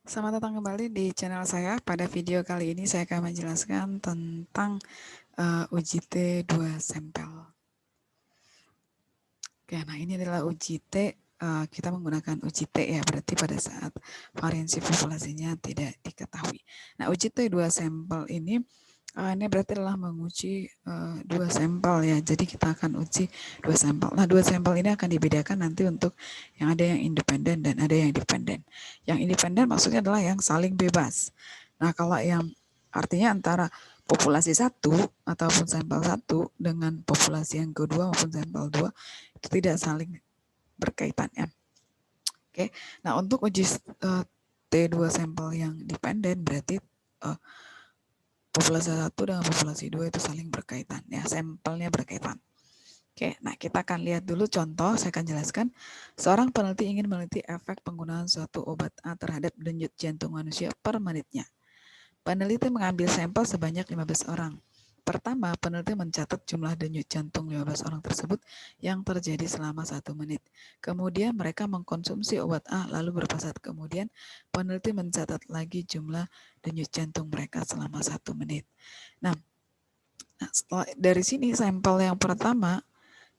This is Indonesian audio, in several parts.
Selamat datang kembali di channel saya. Pada video kali ini saya akan menjelaskan tentang uji T2 sampel. Oke, nah ini adalah uji T. Kita menggunakan uji T ya, berarti pada saat variansi populasinya tidak diketahui. Nah, uji T2 sampel ini berarti adalah menguji dua sampel ya. Jadi kita akan uji dua sampel. Nah, dua sampel ini akan dibedakan nanti untuk yang ada yang independen dan ada yang dependen. Yang independen maksudnya adalah yang saling bebas. Nah, kalau yang artinya antara populasi satu ataupun sampel satu dengan populasi yang kedua maupun sampel dua itu tidak saling berkaitan ya. Oke. Nah, untuk uji T2 sampel yang dependen berarti populasi 1 dengan populasi 2 itu saling berkaitan ya, sampelnya berkaitan. Oke, nah kita akan lihat dulu contoh, saya akan jelaskan. Seorang peneliti ingin meneliti efek penggunaan suatu obat A terhadap denyut jantung manusia per menitnya. Peneliti mengambil sampel sebanyak 15 orang. Pertama, peneliti mencatat jumlah denyut jantung 15 orang tersebut yang terjadi selama 1 menit. Kemudian mereka mengkonsumsi obat A, lalu beberapa saat kemudian peneliti mencatat lagi jumlah denyut jantung mereka selama 1 menit. Nah, setelah dari sini sampel yang pertama,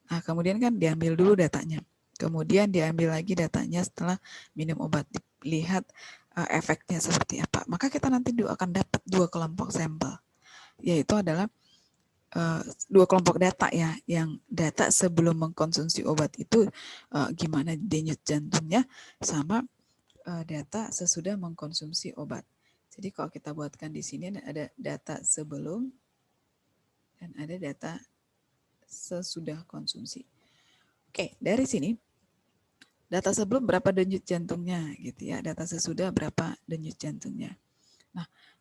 nah kemudian kan diambil dulu datanya. Kemudian diambil lagi datanya setelah minum obat, dilihat efeknya seperti apa. Maka kita nanti akan dapat dua kelompok sampel, yaitu adalah dua kelompok data ya, yang data sebelum mengkonsumsi obat itu gimana denyut jantungnya, sama data sesudah mengkonsumsi obat. Jadi kalau kita buatkan di sini ada data sebelum dan ada data sesudah konsumsi. Oke, dari sini data sebelum berapa denyut jantungnya gitu ya, data sesudah berapa denyut jantungnya.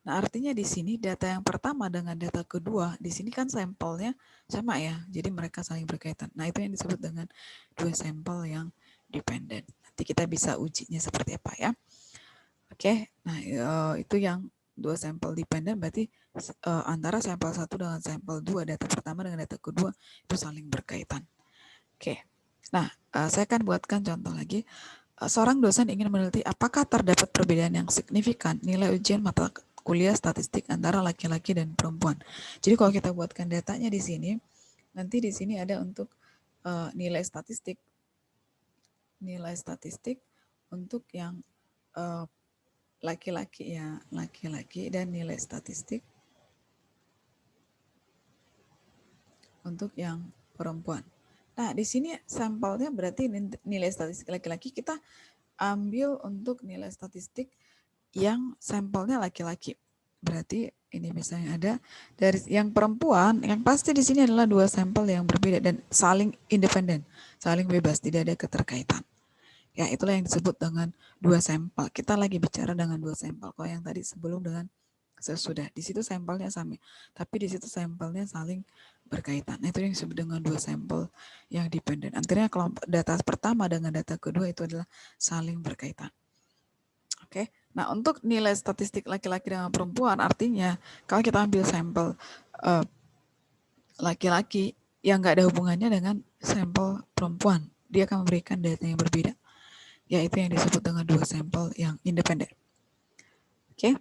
Nah, artinya di sini data yang pertama dengan data kedua, di sini kan sampelnya sama ya, jadi mereka saling berkaitan. Nah, itu yang disebut dengan dua sampel yang dependen. Nanti kita bisa ujinya seperti apa ya. Oke, nah itu yang dua sampel dependen berarti antara sampel 1 dengan sampel 2, data pertama dengan data kedua itu saling berkaitan. Oke, nah saya akan buatkan contoh lagi. Seorang dosen ingin meneliti apakah terdapat perbedaan yang signifikan nilai ujian mata kuliah statistik antara laki-laki dan perempuan. Jadi kalau kita buatkan datanya di sini, nanti di sini ada untuk nilai statistik untuk yang laki-laki ya, laki-laki, dan nilai statistik untuk yang perempuan. Nah, di sini sampelnya berarti nilai statistik laki-laki kita ambil untuk nilai statistik yang sampelnya laki-laki. Berarti ini misalnya ada dari yang perempuan, yang pasti di sini adalah dua sampel yang berbeda dan saling independen, saling bebas, tidak ada keterkaitan. Ya, itulah yang disebut dengan dua sampel. Kita lagi bicara dengan dua sampel. Kalau yang tadi sebelum dengan sesudah, di situ sampelnya sama, tapi di situ sampelnya saling berkaitan. Nah, itu yang disebut dengan dua sampel yang dependen. Artinya kelompok data pertama dengan data kedua itu adalah saling berkaitan. Oke, nah untuk nilai statistik laki-laki dengan perempuan artinya kalau kita ambil sampel laki-laki yang nggak ada hubungannya dengan sampel perempuan, dia akan memberikan data yang berbeda, yaitu yang disebut dengan dua sampel yang independen. Oke.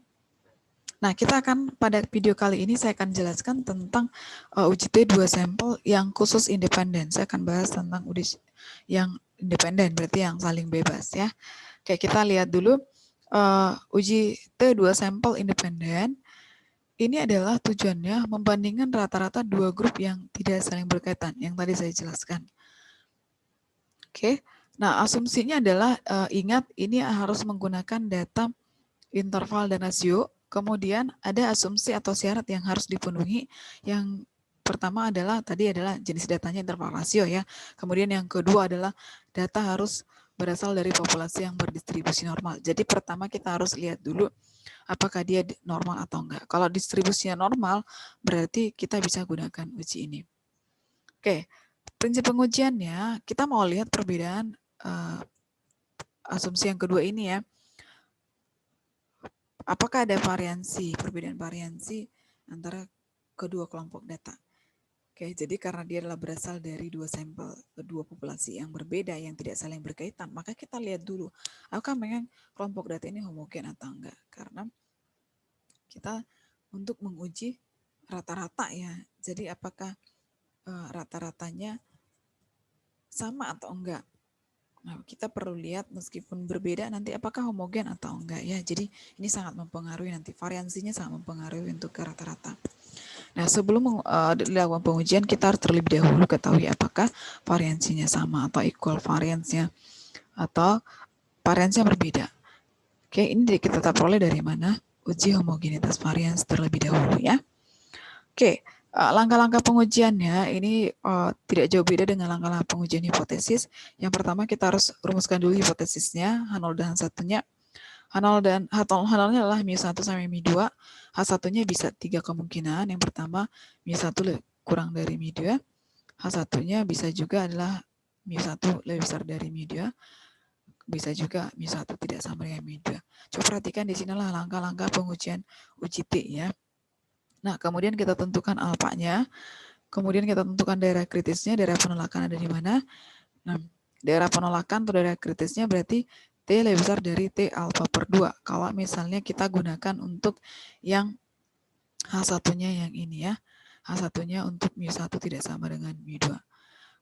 Nah, kita akan pada video kali ini saya akan jelaskan tentang uji T2 sampel yang khusus independen. Saya akan bahas tentang uji yang independen, berarti yang saling bebas ya. Oke, kita lihat dulu uji T2 sampel independen. Ini adalah tujuannya membandingkan rata-rata dua grup yang tidak saling berkaitan, yang tadi saya jelaskan. Oke, nah asumsinya adalah ingat ini harus menggunakan data interval dan rasio. Kemudian ada asumsi atau syarat yang harus dipenuhi. Yang pertama adalah tadi adalah jenis datanya interval rasio ya. Kemudian yang kedua adalah data harus berasal dari populasi yang berdistribusi normal. Jadi pertama kita harus lihat dulu apakah dia normal atau enggak. Kalau distribusinya normal berarti kita bisa gunakan uji ini. Oke, prinsip pengujiannya kita mau lihat perbedaan asumsi yang kedua ini ya. Apakah ada variansi, perbedaan variansi antara kedua kelompok data? Oke, jadi karena dia adalah berasal dari dua populasi yang berbeda yang tidak saling berkaitan, maka kita lihat dulu apakah memang kelompok data ini homogen atau enggak. Karena kita untuk menguji rata-rata ya. Jadi apakah rata-ratanya sama atau enggak. Nah, kita perlu lihat meskipun berbeda nanti apakah homogen atau enggak ya. Jadi ini sangat mempengaruhi nanti variansinya sangat mempengaruhi untuk ke rata-rata. Nah, sebelum dilakukan pengujian, kita harus terlebih dahulu ketahui apakah variansinya sama atau equal variance-nya atau variansinya berbeda. Oke, ini kita peroleh dari mana? Uji homogenitas varians terlebih dahulu ya. Oke, langkah-langkah pengujiannya ini tidak jauh beda dengan langkah-langkah pengujian hipotesis. Yang pertama kita harus rumuskan dulu hipotesisnya, H0 dan H1-nya. H0-nya adalah μ1 sampai μ2. H1-nya bisa 3 kemungkinan. Yang pertama, μ1 kurang dari μ2. H1-nya bisa juga adalah μ1 lebih besar dari μ2. Bisa juga μ1 tidak sama dengan μ2. Coba perhatikan di sinilah langkah-langkah pengujian uji T ya. Nah, kemudian kita tentukan alfanya. Kemudian kita tentukan daerah kritisnya, daerah penolakan ada di mana. Nah, daerah penolakan atau daerah kritisnya berarti T lebih besar dari T alfa per 2. Kalau misalnya kita gunakan untuk yang H1-nya yang ini ya. H1-nya untuk μ1 tidak sama dengan μ2.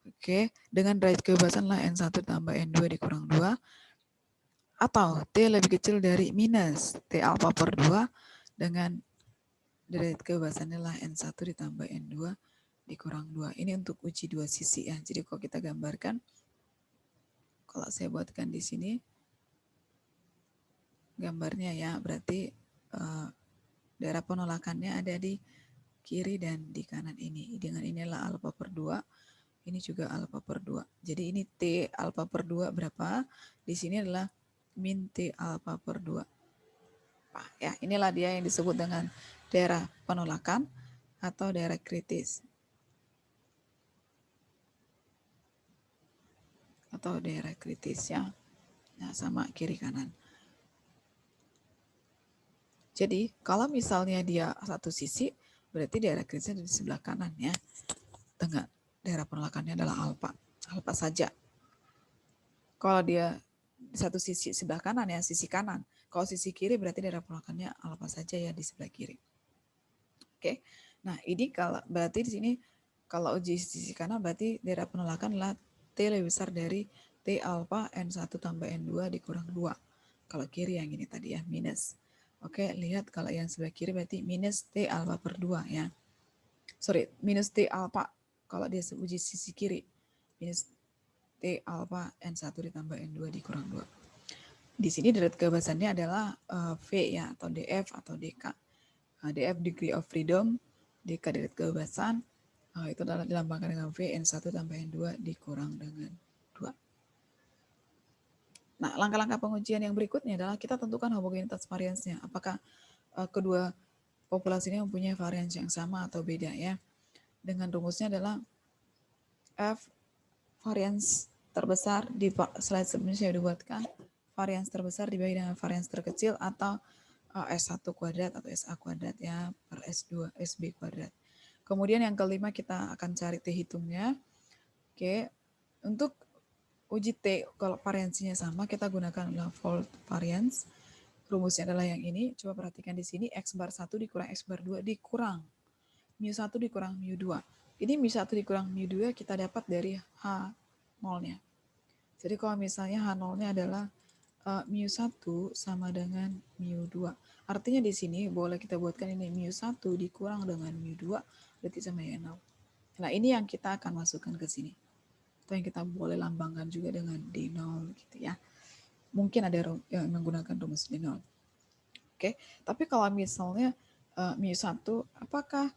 Oke, dengan derajat kebebasan lah N1 tambah N2 dikurang 2. Atau T lebih kecil dari minus T alfa per 2 dengan derajat kebebasannya lah N1 ditambah N2 dikurang 2. Ini untuk uji dua sisi ya. Jadi kalau kita gambarkan, kalau saya buatkan di sini, gambarnya ya, berarti daerah penolakannya ada di kiri dan di kanan ini. Dengan inilah alfa per 2, ini juga alfa per 2. Jadi ini T alfa per 2 berapa? Di sini adalah min T alfa per 2. Nah, ya, inilah dia yang disebut dengan daerah penolakan atau daerah kritis. Atau daerah kritis ya. Nah, sama kiri kanan. Jadi, kalau misalnya dia satu sisi, berarti daerah kritisnya di sebelah kanan ya. Tengah daerah penolakannya adalah alfa. Alfa saja. Kalau dia di satu sisi sebelah kanan ya, sisi kanan. Kalau sisi kiri berarti daerah penolakannya alfa saja ya di sebelah kiri. Oke. Nah, ini kalau berarti di sini kalau uji sisi kanan berarti daerah penolakan adalah T lebih besar dari T alfa N1 tambah N2 dikurang 2. Kalau kiri yang ini tadi ya, minus. Oke, lihat kalau yang sebelah kiri berarti minus T alfa per 2 ya. Sorry, minus T alfa kalau dia uji sisi kiri. Minus T alfa N1 ditambah N2 dikurang 2. Di sini derajat kebebasannya adalah V ya, atau DF atau DK. DF degree of freedom, DK derajat kebebasan, itu adalah dilambangkan dengan V, N1 tambah N2 dikurang dengan 2. Nah, langkah-langkah pengujian yang berikutnya adalah kita tentukan homogenitas variansnya. Apakah kedua populasi ini mempunyai varians yang sama atau beda ya. Dengan rumusnya adalah F varians terbesar di slide sebelumnya saya dibuatkan. Varians terbesar dibagi dengan varians terkecil atau S1 kuadrat atau SA kuadrat ya per S2 SB kuadrat. Kemudian yang kelima kita akan cari T hitungnya. Oke, untuk uji T kalau variansinya sama kita gunakan fold variance. Rumusnya adalah yang ini. Coba perhatikan di sini X bar 1 dikurang X bar 2 dikurang μ1 dikurang μ2. Ini μ1 dikurang μ2 kita dapat dari H0-nya. Jadi kalau misalnya H0-nya adalah μ1 sama dengan μ2. Artinya di sini boleh kita buatkan ini μ1 dikurang dengan μ2 berarti sama dengan 0. Nah, ini yang kita akan masukkan ke sini. Atau yang kita boleh lambangkan juga dengan D0 gitu ya. Mungkin ada yang menggunakan rumus D0. Oke, tapi kalau misalnya μ1 apakah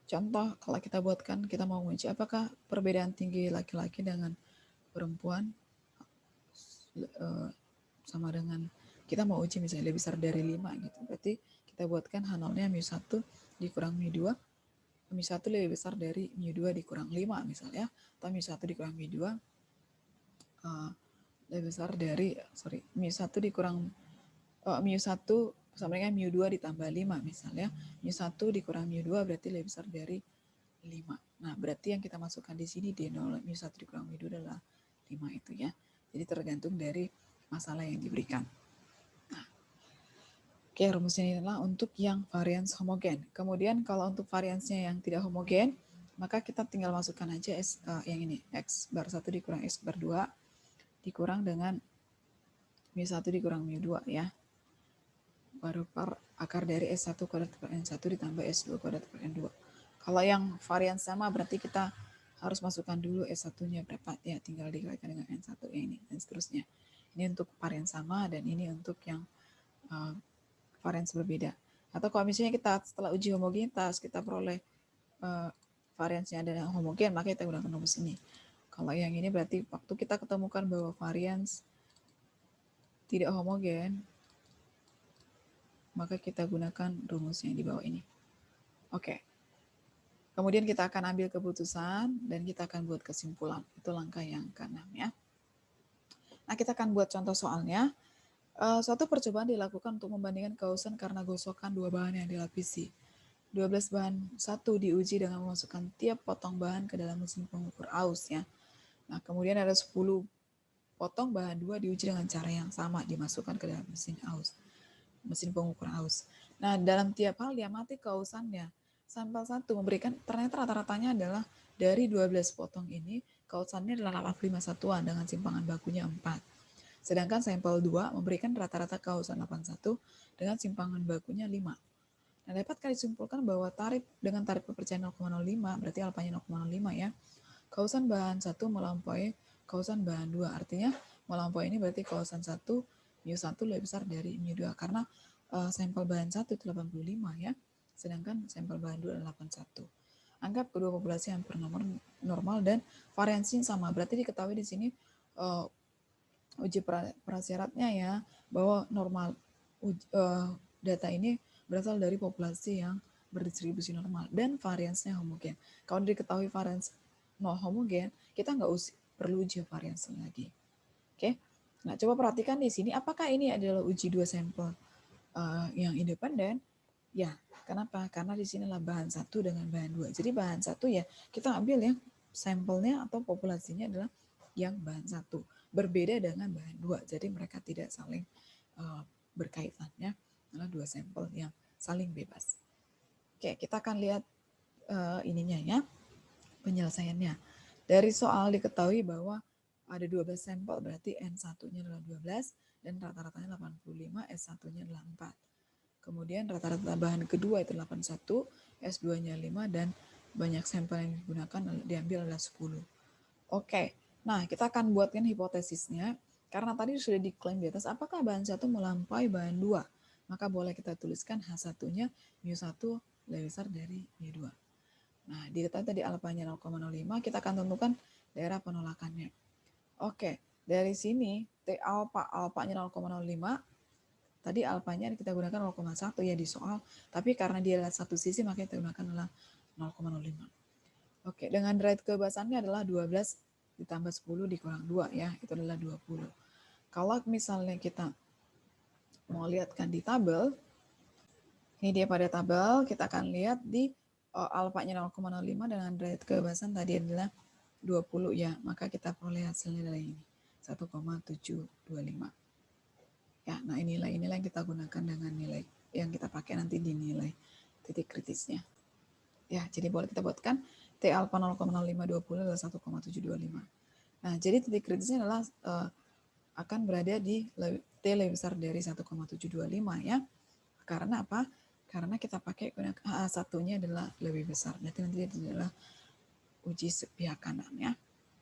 contoh kalau kita buatkan kita mau menguji apakah perbedaan tinggi laki-laki dengan perempuan sama dengan kita mau uji misalnya lebih besar dari 5 gitu. Berarti kita buatkan H0-nya μ1 dikurang μ2. μ1 lebih besar dari μ2 dikurang 5 misalnya. Atau μ1 dikurang μ2 lebih besar dari μ1 dikurang μ1 sama dengan μ2 ditambah 5 misalnya. μ1 dikurang μ2 berarti lebih besar dari 5. Nah, berarti yang kita masukkan di sini D0 mu1 dikurang mu2 adalah 5 itu ya. Jadi tergantung dari masalah yang diberikan. Nah, oke, rumusnya ini adalah untuk yang varians homogen. Kemudian kalau untuk variansnya yang tidak homogen, maka kita tinggal masukkan aja yang ini, X bar 1 dikurang X bar 2 dikurang dengan mu1 dikurang mu2 ya. Baru per akar dari S1 kuadrat per N1 ditambah S2 kuadrat per N2. Kalau yang varian sama berarti kita harus masukkan dulu S1-nya berapa, ya tinggal dikalikan dengan N1 ya ini, dan seterusnya. Ini untuk varian sama dan ini untuk yang varian berbeda. Atau kalau misalnya kita setelah uji homogenitas, kita peroleh variansnya ada yang homogen, maka kita gunakan rumus ini. Kalau yang ini berarti waktu kita ketemukan bahwa varians tidak homogen, maka kita gunakan rumus yang di bawah ini. Oke. Kemudian kita akan ambil keputusan dan kita akan buat kesimpulan. Itu langkah yang ke-6 ya. Nah, kita akan buat contoh soalnya. Suatu percobaan dilakukan untuk membandingkan kausan karena gosokan dua bahan yang dilapisi. 12 bahan 1 diuji dengan memasukkan tiap potong bahan ke dalam mesin pengukur aus ya. Nah, kemudian ada 10 potong bahan 2 diuji dengan cara yang sama dimasukkan ke dalam mesin pengukur aus. Nah, dalam tiap hal diamati kausannya. Sampel 1 memberikan ternyata rata-ratanya adalah dari 12 potong ini kausannya adalah 85 satuan dengan simpangan bakunya 4. Sedangkan sampel 2 memberikan rata-rata kausan 81 dengan simpangan bakunya 5. Nah, dapat disimpulkan bahwa dengan tarif kepercayaan 0,05 berarti alfanya 0,05 ya. Kausan bahan 1 melampaui kausan bahan 2. Artinya melampaui ini berarti kausan 1 mu1 lebih besar dari mu2 karena sampel bahan 1 itu 85 ya. Sedangkan sampel bahan 2 adalah 81. Anggap kedua populasi hampir normal dan variansinya sama. Berarti diketahui di sini uji prasyaratnya ya bahwa normal data ini berasal dari populasi yang berdistribusi normal dan variansnya homogen. Kalau diketahui varians homogen, kita nggak perlu uji varians lagi. Oke, nah coba perhatikan di sini apakah ini adalah uji dua sampel yang independen? Ya, kenapa? Karena di sini adalah bahan 1 dengan bahan 2. Jadi bahan 1 ya kita ambil yang sampelnya atau populasinya adalah yang bahan 1. Berbeda dengan bahan 2. Jadi mereka tidak saling berkaitan ya. Adalah dua sampel yang saling bebas. Oke, kita akan lihat ininya ya, penyelesaiannya. Dari soal diketahui bahwa ada 12 sampel, berarti N1-nya adalah 12 dan rata-ratanya 85, S1-nya adalah 4. Kemudian rata-rata bahan kedua itu 81, S2-nya 5 dan banyak sampel yang digunakan diambil adalah 10. Oke. Nah, kita akan buatkan hipotesisnya karena tadi sudah diklaim di atas apakah bahan 1 melampaui bahan 2. Maka boleh kita tuliskan H1-nya mu1 lebih besar dari mu2. Nah, di data tadi alfanya 0,05, kita akan tentukan daerah penolakannya. Oke, dari sini T alfanya 0,05, tadi alfanya kita gunakan 0,1 ya di soal, tapi karena dia adalah satu sisi maka kita gunakan adalah 0,05. Oke, dengan derajat kebebasannya adalah 12 ditambah 10 dikurang 2 ya, itu adalah 20. Kalau misalnya kita mau lihatkan di tabel, ini dia pada tabel, kita akan lihat di alfanya 0,05 dengan derajat kebebasan tadi adalah 20 ya, maka kita peroleh hasilnya dari ini, 1,725. Ya, nah inilah yang kita gunakan dengan nilai yang kita pakai nanti di nilai titik kritisnya. Ya, jadi boleh kita buatkan T alfa 0,0520 adalah 1,725. Nah, jadi titik kritisnya adalah akan berada di T lebih besar dari 1,725 ya. Karena apa? Karena kita pakai H1-nya adalah lebih besar. Berarti nanti itu adalah uji sepihak kanan ya.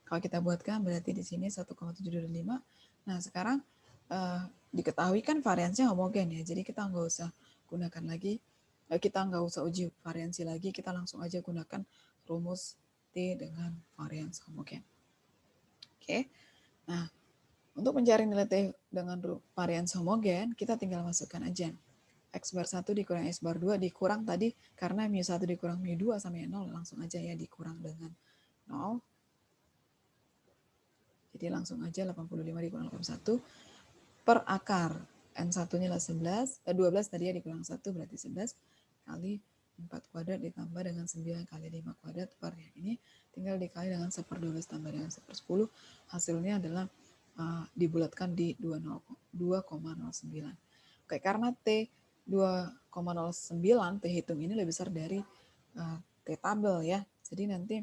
Kalau kita buatkan berarti di sini 1,725. Nah, sekarang diketahui kan variansnya homogen ya. Jadi kita nggak usah gunakan lagi, kita nggak usah uji variansi lagi, kita langsung aja gunakan rumus T dengan varians homogen. Oke. Nah, untuk mencari nilai T dengan varians homogen, kita tinggal masukkan aja X bar 1 dikurang X bar 2 dikurang tadi karena mu1 dikurang mu2 sama 0, langsung aja ya dikurang dengan 0. Jadi langsung aja 85 dikurang 81 per akar N1-nya adalah 12 tadi ya dikurang 1 berarti 11 kali 4 kuadrat ditambah dengan 9 kali 5 kuadrat per yang ini tinggal dikali dengan 1/12 tambah dengan 1/10, hasilnya adalah dibulatkan di 2,09. Oke, karena T 2,09 T hitung ini lebih besar dari T tabel ya. Jadi nanti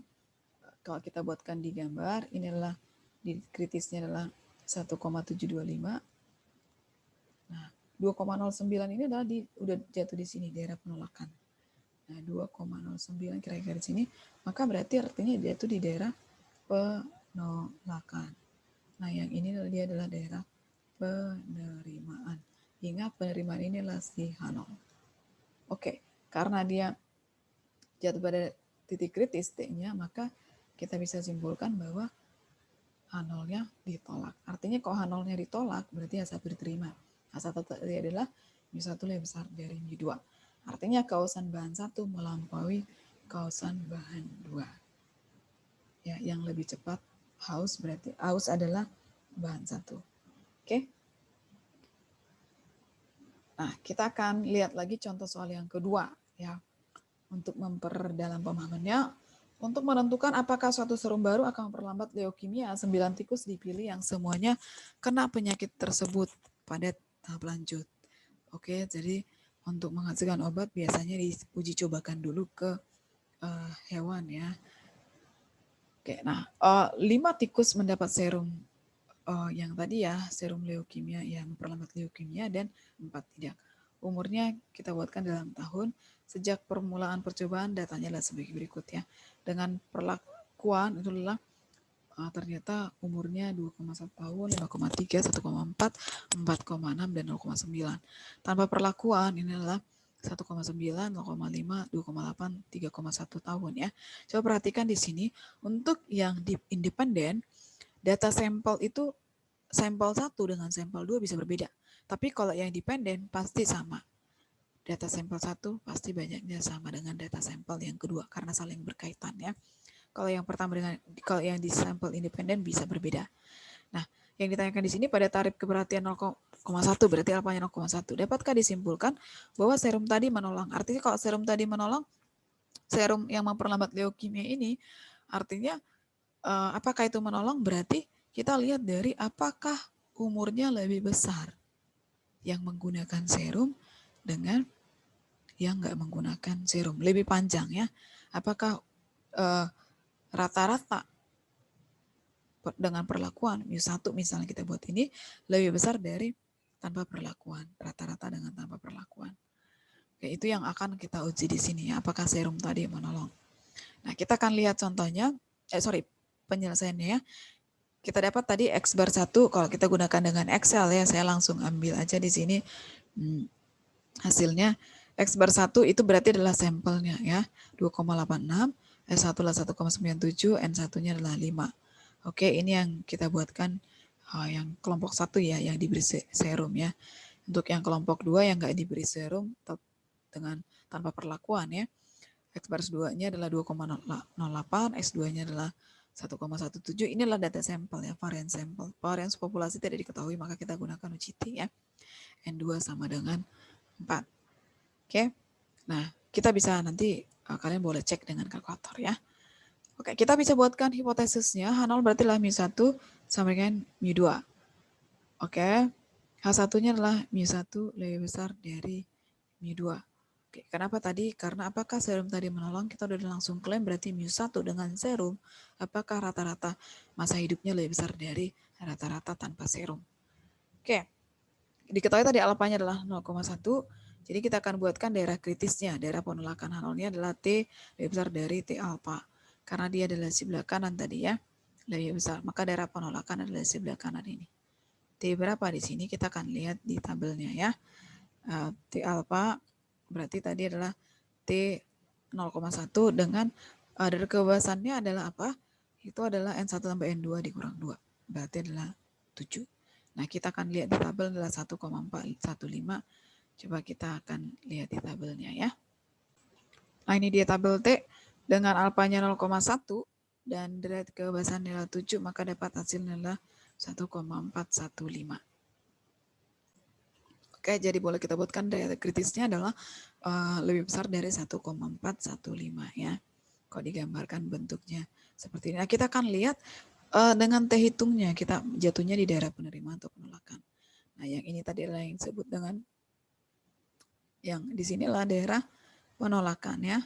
kalau kita buatkan di gambar, ini adalah di kritisnya adalah 1,725. Nah, 2,09 ini adalah udah jatuh di sini daerah penolakan. Nah, 2,09 kira-kira di sini, maka berarti artinya jatuh di daerah penolakan. Nah, yang ini dia adalah daerah penerimaan. Ingat, penerimaan ini adalah si H0. Oke, karena dia jatuh pada titik kritis T-nya, maka kita bisa simpulkan bahwa H0-nya ditolak. Artinya kalau H0-nya ditolak, berarti H1 diterima. H1 tadi adalah mu1 lebih besar dari mu2. Artinya kausan bahan 1 melampaui kausan bahan 2. Ya, yang lebih cepat haus berarti haus adalah bahan 1. Oke. Nah, kita akan lihat lagi contoh soal yang kedua ya. Untuk memperdalam pemahamannya, untuk menentukan apakah suatu serum baru akan memperlambat leukemia, 9 tikus dipilih yang semuanya kena penyakit tersebut pada tahap lanjut. Oke, jadi untuk menghasilkan obat biasanya diuji cobakan dulu ke hewan ya. Oke, nah 5 tikus mendapat serum yang tadi ya, serum leukemia yang memperlambat leukemia dan 4 tidak. Umurnya kita buatkan dalam tahun. Sejak permulaan percobaan datanya adalah sebagai berikut ya. Dengan perlakuan itu adalah ternyata umurnya 2,1 tahun, 5,3, 1,4, 4,6, dan 0,9. Tanpa perlakuan ini adalah 1,9, 0,5, 2,8, 3,1 tahun ya. Coba perhatikan di sini, untuk yang independen, data sampel itu sampel 1 dengan sampel 2 bisa berbeda. Tapi kalau yang dependen pasti sama. Data sampel 1 pasti banyaknya sama dengan data sampel yang kedua karena saling berkaitan ya. Kalau yang pertama kalau yang di sampel independen bisa berbeda. Nah, yang ditanyakan di sini pada tarif keperhatian 0,1 berarti alfanya 0,1. Dapatkah disimpulkan bahwa serum tadi menolong? Artinya kalau serum tadi menolong, serum yang memperlambat leukemia ini artinya apakah itu menolong? Berarti kita lihat dari apakah umurnya lebih besar yang menggunakan serum dengan yang nggak menggunakan serum. Lebih panjang ya. Apakah rata-rata dengan perlakuan mu1 misalnya kita buat ini lebih besar dari tanpa perlakuan. Rata-rata dengan tanpa perlakuan. Oke, itu yang akan kita uji di sini ya. Apakah serum tadi menolong. Nah, kita akan lihat contohnya. Penyelesaiannya ya. Kita dapat tadi X bar 1, kalau kita gunakan dengan Excel ya, saya langsung ambil aja di sini hasilnya. X bar 1 itu berarti adalah sampelnya ya, 2,86, S1 adalah 1,97, N1-nya adalah 5. Oke, ini yang kita buatkan yang kelompok 1 ya, yang diberi serum ya. Untuk yang kelompok 2 yang nggak diberi serum dengan tanpa perlakuan ya. X bar 2-nya adalah 2,08, S2-nya adalah 1,17. Ini adalah data sampel ya, varian sampel. Varian populasi tidak diketahui, maka kita gunakan UCT ya. N2 sama dengan 4. Oke. Nah, kita bisa nanti kalian boleh cek dengan kalkulator ya. Oke, kita bisa buatkan hipotesisnya. H0 berarti adalah mu1 sama dengan mu2. Oke. H1-nya adalah mu1 lebih besar dari mu2. Oke, kenapa tadi? Karena apakah serum tadi menolong? Kita udah langsung klaim berarti mu1 dengan serum. Apakah rata-rata masa hidupnya lebih besar dari rata-rata tanpa serum? Oke, diketahui tadi alfanya adalah 0,1. Jadi kita akan buatkan daerah kritisnya. Daerah penolakan H0-nya adalah T lebih besar dari T alfa. Karena dia adalah sebelah kanan tadi ya, lebih besar. Maka daerah penolakan adalah sebelah kanan ini. T berapa di sini? Kita akan lihat di tabelnya ya. T alfa berarti tadi adalah T 0,1 dengan dari kebebasannya adalah apa? Itu adalah N1 tambah N2 dikurang 2. Berarti adalah 7. Nah, kita akan lihat di tabel adalah 1,415. Coba kita akan lihat di tabelnya ya. Nah, ini dia tabel T dengan alfanya 0,1 dan derajat kebebasan adalah 7, maka dapat hasilnya adalah 1,415. Oke, jadi boleh kita buatkan daya kritisnya adalah lebih besar dari 1,415 ya. Kalau digambarkan bentuknya seperti ini. Nah, kita akan lihat dengan T hitungnya, kita jatuhnya di daerah penerimaan atau penolakan. Nah, yang ini tadi adalah yang disebut dengan, yang di sinilah daerah penolakan ya.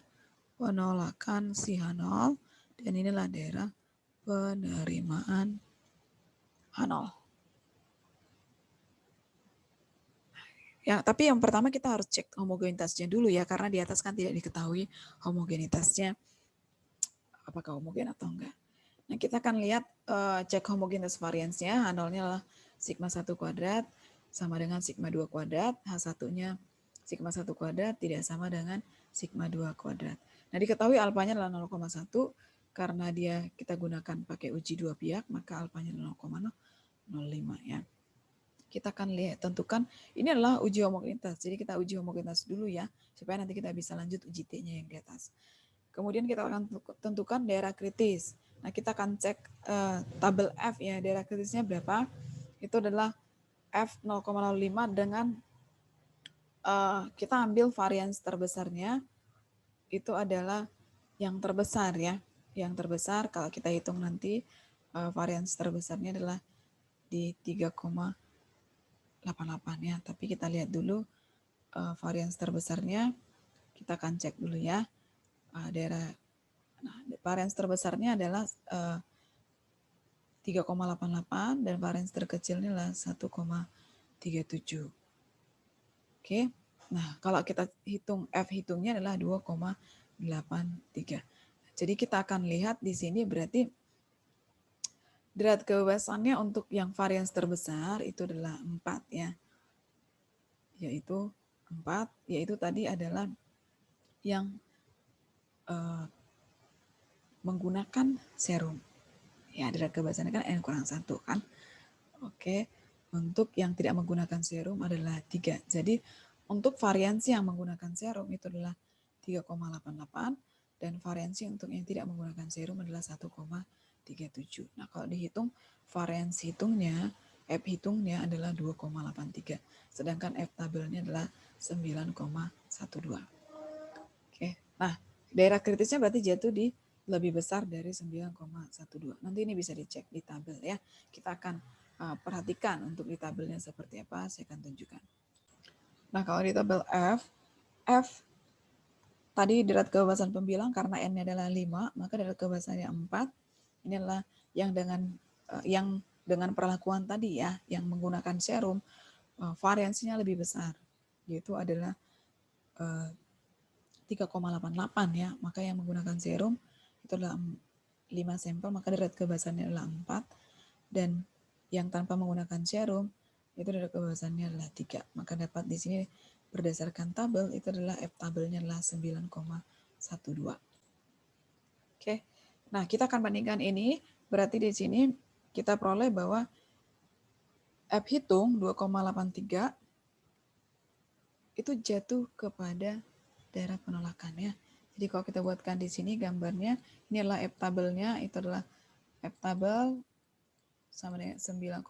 Penolakan si H0, dan inilah daerah penerimaan H0. Ya, tapi yang pertama kita harus cek homogenitasnya dulu ya, karena di atas kan tidak diketahui homogenitasnya apakah homogen atau enggak. Nah, kita akan lihat cek homogenitas variansnya. H0-nya adalah sigma 1 kuadrat sama dengan sigma 2 kuadrat, H1-nya sigma 1 kuadrat tidak sama dengan sigma 2 kuadrat. Nah, diketahui alfanya adalah 0,1 karena dia kita gunakan pakai uji dua pihak, maka alfanya 0,05 ya. Kita akan lihat, tentukan, ini adalah uji homogenitas. Jadi kita uji homogenitas dulu ya, supaya nanti kita bisa lanjut uji T-nya yang di atas. Kemudian kita akan tentukan daerah kritis. Nah, kita akan cek tabel F ya, daerah kritisnya berapa. Itu adalah F 0,05 dengan kita ambil varians terbesarnya, itu adalah yang terbesar ya. Yang terbesar kalau kita hitung nanti varians terbesarnya adalah di 3,88 ya. Tapi kita lihat dulu varians terbesarnya, kita akan cek dulu ya. Daerah, nah, varians terbesarnya adalah 3,88 dan varians terkecilnya adalah 1,37. Oke. Nah, kalau kita hitung F hitungnya adalah 2,83. Jadi kita akan lihat di sini berarti derajat kebebasannya untuk yang varians terbesar itu adalah 4 ya. Yaitu 4, yaitu tadi adalah yang menggunakan serum. Ya, derajat kebebasannya kan N-1 kan. Oke. Untuk yang tidak menggunakan serum adalah 3. Jadi untuk variansi yang menggunakan serum itu adalah 3,88 dan variansi untuk yang tidak menggunakan serum adalah 1,37. Nah, kalau dihitung variansi hitungnya, F hitungnya adalah 2,83. Sedangkan F tabelnya adalah 9,12. Oke. Nah, daerah kritisnya berarti jatuh di lebih besar dari 9,12. Nanti ini bisa dicek di tabel ya. Kita akan perhatikan untuk di tabelnya seperti apa, saya akan tunjukkan. Nah, kalau di tabel F tadi derajat kebebasan pembilang karena N-nya adalah 5, maka derajat kebebasannya 4. Ini adalah yang dengan perlakuan tadi ya, yang menggunakan serum, variansinya lebih besar, yaitu adalah 3,88 ya. Maka yang menggunakan serum itu adalah 5 sampel, maka derajat kebebasannya adalah 4. Dan yang tanpa menggunakan serum itu derajat kebebasannya adalah 3. Maka dapat di sini berdasarkan tabel itu adalah F tabelnya adalah 9,12. Oke. Nah, kita akan bandingkan ini, berarti di sini kita peroleh bahwa F hitung 2,83 itu jatuh kepada daerah penolakan ya. Jadi kalau kita buatkan di sini gambarnya, ini adalah F tabelnya, itu adalah F tabel sama dengan 9,12.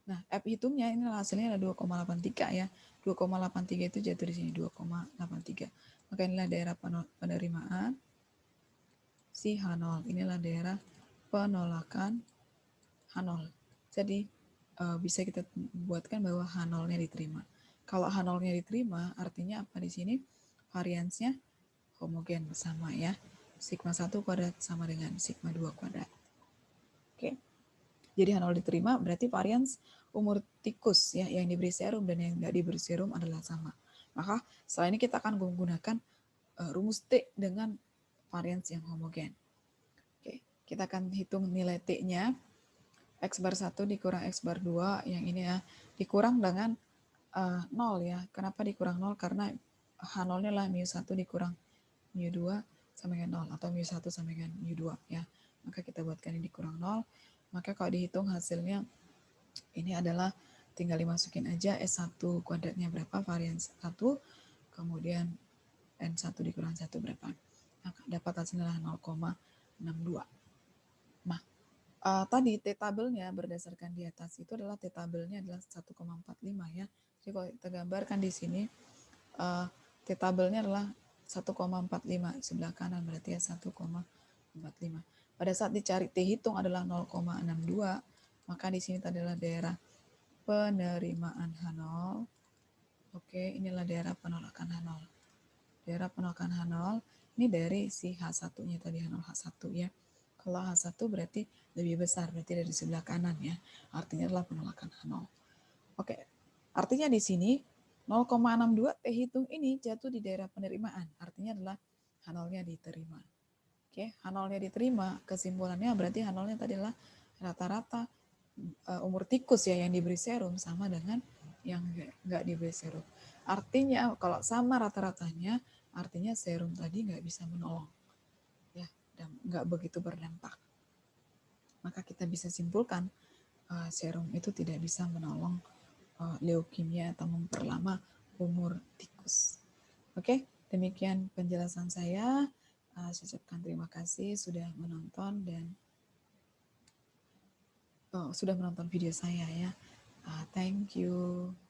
Nah, F hitungnya ini hasilnya adalah 2,83 ya. 2,83 itu jatuh di sini 2,83. Maka inilah daerah penerimaan si H0. Inilah daerah penolakan H0. Jadi bisa kita buatkan bahwa H0-nya diterima. Kalau H0-nya diterima, artinya apa di sini? Variansnya homogen sama ya. Sigma 1 kuadrat sama dengan sigma 2 kuadrat. Oke. Jadi H0 diterima berarti varians umur tikus ya, yang diberi serum dan yang tidak diberi serum adalah sama. Maka setelah ini kita akan menggunakan rumus T dengan varians yang homogen. Oke, kita akan hitung nilai T-nya. X bar 1 dikurang X bar 2, yang ini ya, dikurang dengan 0 ya. Kenapa dikurang 0? Karena H0-nya adalah mu1 dikurang mu2 sama dengan 0, atau mu1 sama dengan mu2 ya. Maka kita buatkan ini dikurang 0. Maka kalau dihitung hasilnya ini adalah tinggal dimasukin aja S1 kuadratnya berapa, varians 1, kemudian N1 dikurang 1 berapa. Nah, dapat hasilnya 0,62. Nah, tadi T tabelnya berdasarkan di atas itu adalah T tabelnya adalah 1,45 ya. Jadi kalau kita gambarkan di sini, T-tabelnya adalah 1,45 sebelah kanan, berarti ya 1,45. Pada saat dicari T hitung adalah 0,62, maka di sini adalah daerah penerimaan H0. Oke, inilah daerah penolakan H0. Daerah penolakan H0 ini dari si H1-nya tadi, H0 H1 ya. Kalau H1 berarti lebih besar, berarti dari sebelah kanan ya. Artinya adalah penolakan H0. Oke, artinya di sini 0,62 T hitung ini jatuh di daerah penerimaan. Artinya adalah H0-nya diterima. Oke, H0-nya diterima, kesimpulannya berarti H0-nya tadi adalah rata-rata umur tikus ya yang diberi serum sama dengan yang nggak diberi serum. Artinya kalau sama rata-ratanya, artinya serum tadi nggak bisa menolong, ya, dan nggak begitu berdampak. Maka kita bisa simpulkan serum itu tidak bisa menolong leukemia atau memperlama umur tikus. Oke, demikian penjelasan saya. Saya ucapkan terima kasih sudah menonton dan sudah menonton video saya ya. Thank you.